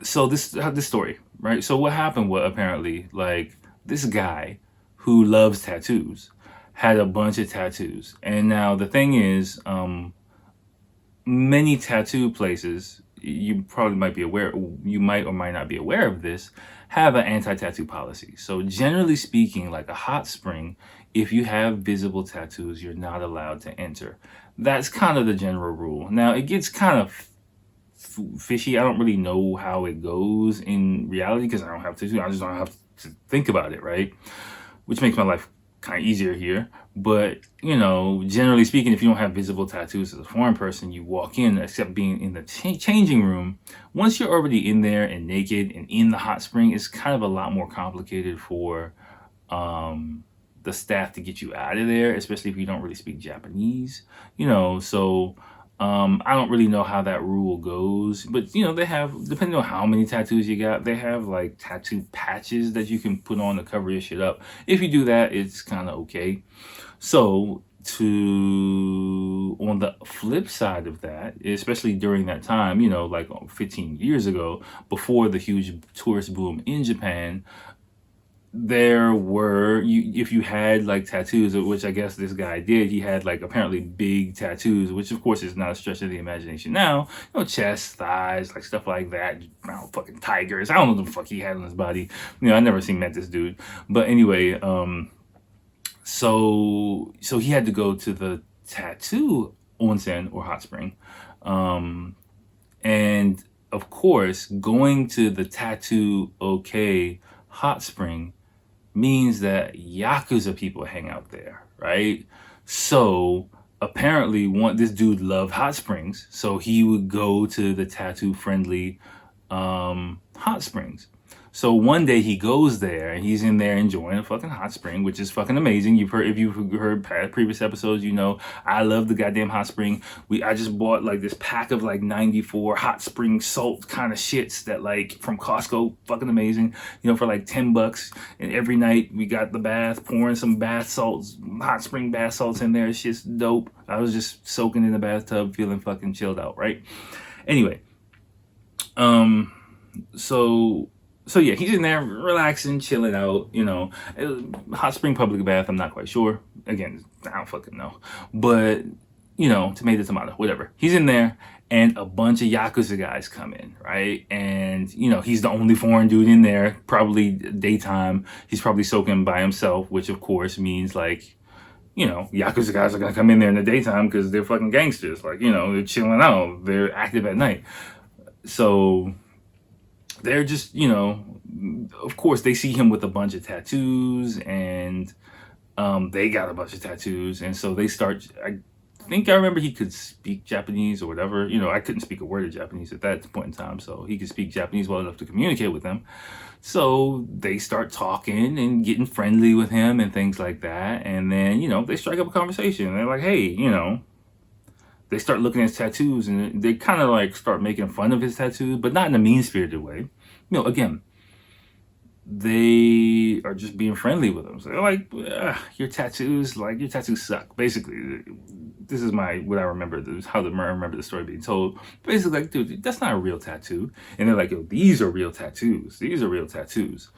So this story, right? So what happened was apparently like this guy who loves tattoos had a bunch of tattoos, and now the thing is, many tattoo places, you probably might be aware, you might or might not be aware of this, have an anti-tattoo policy. So generally speaking, like a hot spring, if you have visible tattoos, you're not allowed to enter. That's kind of the general rule. Now it gets kind of fishy. I don't really know how it goes in reality because I don't have to. I just don't have to think about it, right? Which makes my life kind of easier here. But generally speaking, if you don't have visible tattoos as a foreign person, you walk in, except being in the changing room. Once you're already in there and naked and in the hot spring, it's kind of a lot more complicated for the staff to get you out of there, especially if you don't really speak Japanese. So I don't really know how that rule goes, but they have, depending on how many tattoos you got, they have like tattoo patches that you can put on to cover your shit up. If you do that, it's kind of okay. So on the flip side of that, especially during that time, like 15 years ago, before the huge tourist boom in Japan, there were, if you had like tattoos, which I guess this guy did, he had like apparently big tattoos, which of course is not a stretch of the imagination now. Chest, thighs, like stuff like that. I don't know, fucking tigers. I don't know what the fuck he had on his body. I never met this dude. But anyway, so he had to go to the tattoo onsen or hot spring, and of course going to the tattoo hot spring means that Yakuza people hang out there, right? So apparently this dude loved hot springs, so he would go to the tattoo friendly hot springs. So one day he goes there and he's in there enjoying a fucking hot spring, which is fucking amazing. If you've heard previous episodes, I love the goddamn hot spring. I just bought like this pack of like 94 hot spring salt kind of shits that like from Costco, fucking amazing. For like $10. And every night we got the bath, pouring some bath salts, hot spring bath salts in there. It's just dope. I was just soaking in the bathtub, feeling fucking chilled out, right? Anyway, so yeah, he's in there relaxing, chilling out, hot spring public bath, I'm not quite sure. Again, I don't fucking know. But, tomato, whatever. He's in there and a bunch of Yakuza guys come in, right? And, he's the only foreign dude in there, probably daytime. He's probably soaking by himself, which of course means like, Yakuza guys are gonna come in there in the daytime because they're fucking gangsters. Like, they're chilling out, they're active at night. So they're just, of course they see him with a bunch of tattoos, and they got a bunch of tattoos, and so they start, I think I remember he could speak Japanese or whatever. I couldn't speak a word of Japanese at that point in time, so he could speak Japanese well enough to communicate with them. So they start talking and getting friendly with him and things like that, and then, they strike up a conversation. They're like, hey, they start looking at his tattoos, and they kind of like start making fun of his tattoos, but not in a mean-spirited way. Again, they are just being friendly with him. So they're like, your tattoos suck. Basically, this is what I remember, how I remember the story being told. Basically, like, dude, that's not a real tattoo. And they're like, yo, these are real tattoos. These are real tattoos.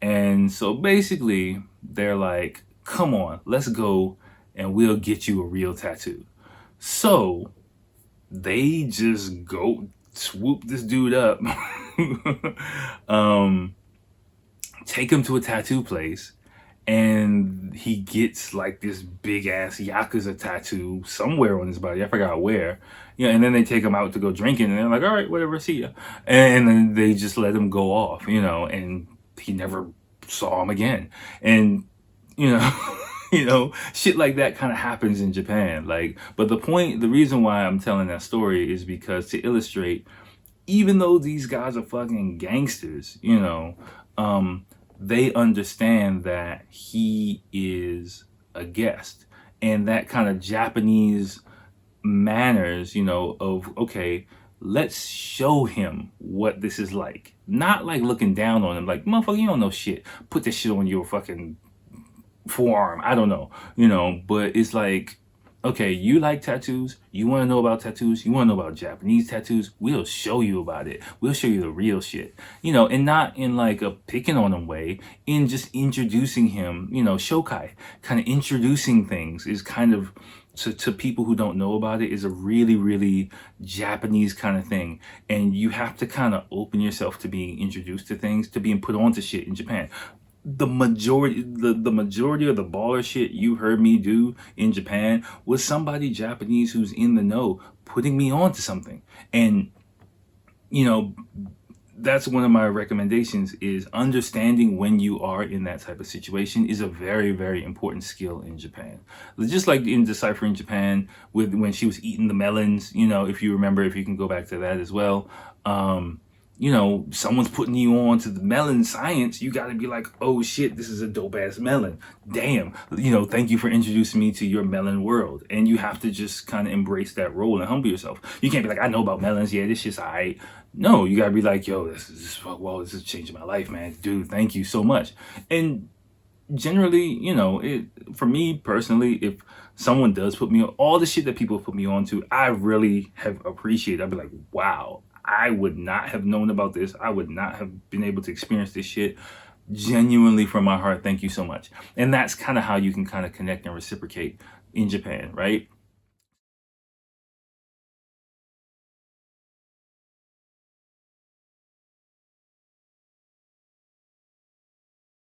And so basically, they're like, come on, let's go and we'll get you a real tattoo. So they just go swoop this dude up, take him to a tattoo place, and he gets like this big ass Yakuza tattoo somewhere on his body. I forgot where. And then they take him out to go drinking, and they're like, all right, whatever, see ya. And then they just let him go off, and he never saw him again. And, shit like that kind of happens in Japan. Like, but the reason why I'm telling that story is because to illustrate, even though these guys are fucking gangsters, they understand that he is a guest, and that kind of Japanese manners, of, okay, let's show him what this is like. Not like looking down on him, like, motherfucker, you don't know shit. Put this shit on your fucking forearm. I don't know, but it's like, okay, you like tattoos, you want to know about tattoos, you want to know about Japanese tattoos, we'll show you about it. We'll show you the real shit. And not in like a picking on him way, in just introducing him, shokai, kind of introducing things is kind of, to people who don't know about it, is a really, really Japanese kind of thing. And you have to kind of open yourself to being introduced to things, to being put onto shit in Japan. The majority of the baller shit you heard me do in Japan was somebody Japanese who's in the know putting me on to something. And you know that's one of my recommendations, is understanding when you are in that type of situation is a very, very important skill in Japan. Just like in Deciphering Japan, with when she was eating the melons, if you remember, if you can go back to that as well. Someone's putting you on to the melon science, you got to be like, oh shit, this is a dope ass melon. Damn, thank you for introducing me to your melon world. And you have to just kind of embrace that role and humble yourself. You can't be like, I know about melons. Yeah, this shit's all right. No, you got to be like, yo, this is changing my life, man. Dude, thank you so much. And generally, for me personally, if someone does put me on, all the shit that people put me on to, I really have appreciated. I'd be like, wow, I would not have known about this. I would not have been able to experience this shit. Genuinely, from my heart, thank you so much. And that's kind of how you can kind of connect and reciprocate in Japan, right?